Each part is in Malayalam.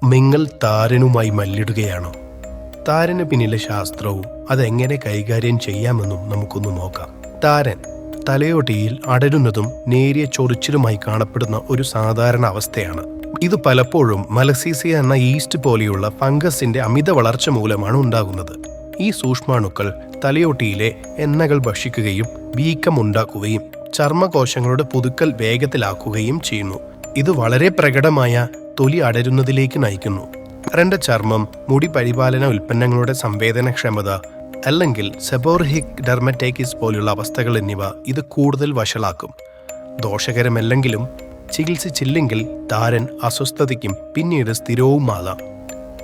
നിങ്ങൾ താരനുമായി മല്ലിടുകയാണോ? താരന് പിന്നിലെ ശാസ്ത്രവും അതെങ്ങനെ കൈകാര്യം ചെയ്യാമെന്നും നമുക്കൊന്ന് നോക്കാം. താരൻ തലയോട്ടിയിൽ അടരുന്നതും നേരിയ ചൊറിച്ചിലുമായി കാണപ്പെടുന്ന ഒരു സാധാരണ അവസ്ഥയാണ്. ഇത് പലപ്പോഴും മലസീസിയ എന്ന ഈസ്റ്റ് പോലെയുള്ള ഫംഗസിന്റെ അമിത വളർച്ച മൂലമാണ് ഉണ്ടാകുന്നത്. ഈ സൂക്ഷ്മാണുക്കൾ തലയോട്ടിയിലെ എണ്ണകൾ ഭക്ഷിക്കുകയും വീക്കമുണ്ടാക്കുകയും ചർമ്മകോശങ്ങളുടെ പുതുക്കൽ വേഗത്തിലാക്കുകയും ചെയ്യുന്നു. ഇത് വളരെ പ്രകടമായ തൊലി അടരുന്നതിലേക്ക് നയിക്കുന്നു. വരണ്ട ചർമ്മം, മുടി പരിപാലന ഉൽപ്പന്നങ്ങളുടെ സംവേദനക്ഷമത അല്ലെങ്കിൽ സെബോർഹിക് ഡെർമറ്റൈറ്റിസ് പോലുള്ള അവസ്ഥകൾ എന്നിവ ഇത് കൂടുതൽ വഷളാക്കും. ദോഷകരമല്ലെങ്കിലും ചികിത്സിച്ചില്ലെങ്കിൽ താരൻ അസ്വസ്ഥതയ്ക്കും പിന്നീട് സ്ഥിരവുമാകാം.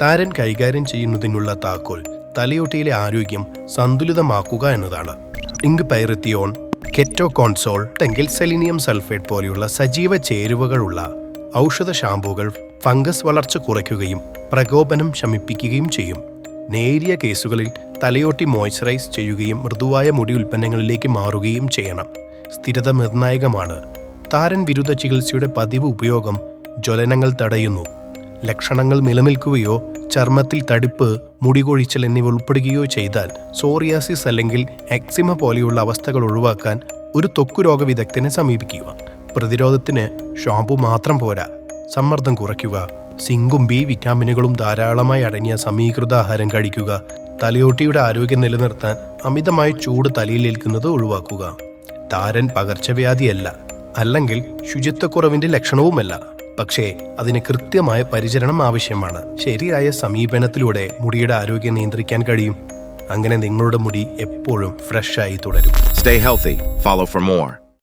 താരൻ കൈകാര്യം ചെയ്യുന്നതിനുള്ള താക്കോൽ തലയോട്ടിയിലെ ആരോഗ്യം സന്തുലിതമാക്കുക എന്നതാണ്. ഇങ്ക് പൈറിത്തിയോൺ, കെറ്റോകോൺസോൾ അല്ലെങ്കിൽ സെലിനിയം സൾഫേറ്റ് പോലെയുള്ള സജീവ ചേരുവകളുള്ള ഔഷധ ഷാമ്പൂകൾ ഫംഗസ് വളർച്ച കുറയ്ക്കുകയും പ്രകോപനം ശമിപ്പിക്കുകയും ചെയ്യും. നേരിയ കേസുകളിൽ തലയോട്ടി മോയ്സ്ചറൈസ് ചെയ്യുകയും മൃദുവായ മുടി ഉൽപ്പന്നങ്ങളിലേക്ക് മാറുകയും ചെയ്യണം. സ്ഥിരത നിർണായകമാണ്. താരൻ വിരുദ്ധ ചികിത്സയുടെ പതിവ് ഉപയോഗം ജ്വലനങ്ങൾ തടയുന്നു. ലക്ഷണങ്ങൾ നിലനിൽക്കുകയോ ചർമ്മത്തിൽ തടിപ്പ്, മുടികൊഴിച്ചൽ എന്നിവ ഉൾപ്പെടുകയോ ചെയ്താൽ സോറിയാസിസ് അല്ലെങ്കിൽ എക്സിമ പോലെയുള്ള അവസ്ഥകൾ ഒഴിവാക്കാൻ ഒരു ത്വക്കുരോഗ വിദഗ്ധനെ സമീപിക്കുക. പ്രതിരോധത്തിന് ഷാമ്പു മാത്രം പോരാ. സമ്മർദ്ദം കുറയ്ക്കുക, സിങ്കും ബി വിറ്റാമിനുകളും ധാരാളമായി അടങ്ങിയ സമീകൃത ആഹാരം കഴിക്കുക. തലയോട്ടിയുടെ ആരോഗ്യം നിലനിർത്താൻ അമിതമായ ചൂട് തലയിലേൽക്കുന്നത് ഒഴിവാക്കുക. താരൻ പകർച്ചവ്യാധിയല്ല, അല്ലെങ്കിൽ ശുചിത്വക്കുറവിന്റെ ലക്ഷണവുമല്ല. പക്ഷേ അതിന് കൃത്യമായ പരിചരണം ആവശ്യമാണ്. ശരിയായ സമീപനത്തിലൂടെ മുടിയുടെ ആരോഗ്യം നിയന്ത്രിക്കാൻ കഴിയും. അങ്ങനെ നിങ്ങളുടെ മുടി എപ്പോഴും ഫ്രഷായി തുടരും. Stay healthy. Follow for more.